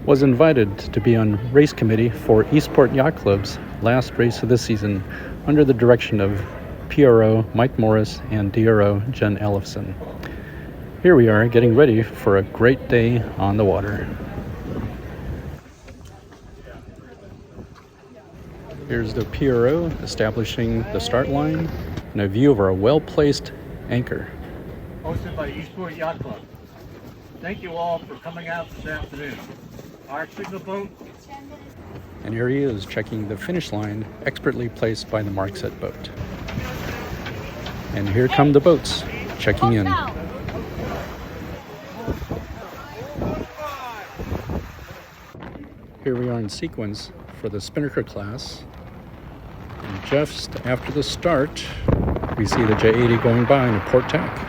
was invited to be on race committee for Eastport Yacht Club's last race of the season under the direction of PRO Mike Morris and DRO Jen Ellefson. Here we are getting ready for a great day on the water. Here's the PRO establishing the start line and a view of our well-placed anchor. Hosted by Eastport Yacht Club. Thank you all for coming out this afternoon. Our signal boat. And here he is checking the finish line, expertly placed by the Markset boat. And here come the boats checking in. Here we are in sequence for the Spinnaker class. And just after the start, we see the J80 going by in a port tack.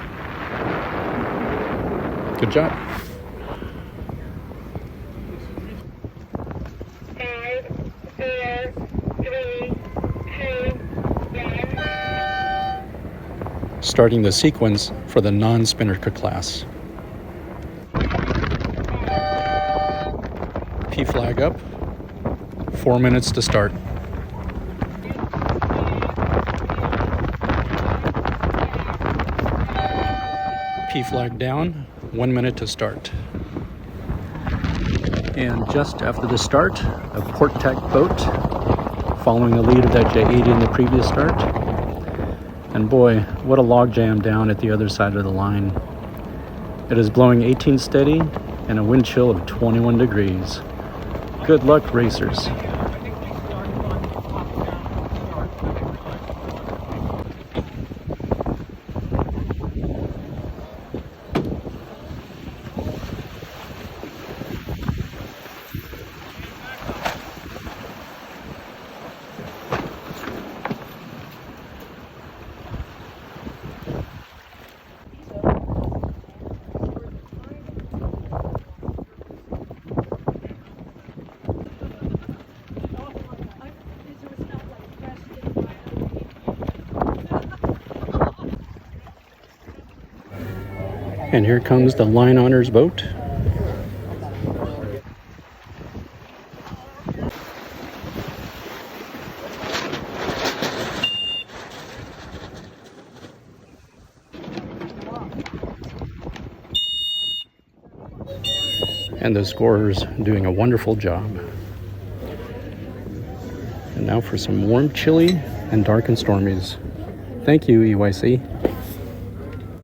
Good job. 5, 4, 3, 2, 1. Starting the sequence for the non-Spinnaker class. P flag up. 4 minutes to start. P flag down, 1 minute to start. And just after the start, a port tack boat following the lead of that J80 in the previous start. And boy, what a log jam down at the other side of the line. It is blowing 18 steady and a wind chill of 21 degrees. Good luck, racers. And here comes the Line Honors boat. And the scorers doing a wonderful job. And now for some warm, chilly, and dark and stormies. Thank you, EYC.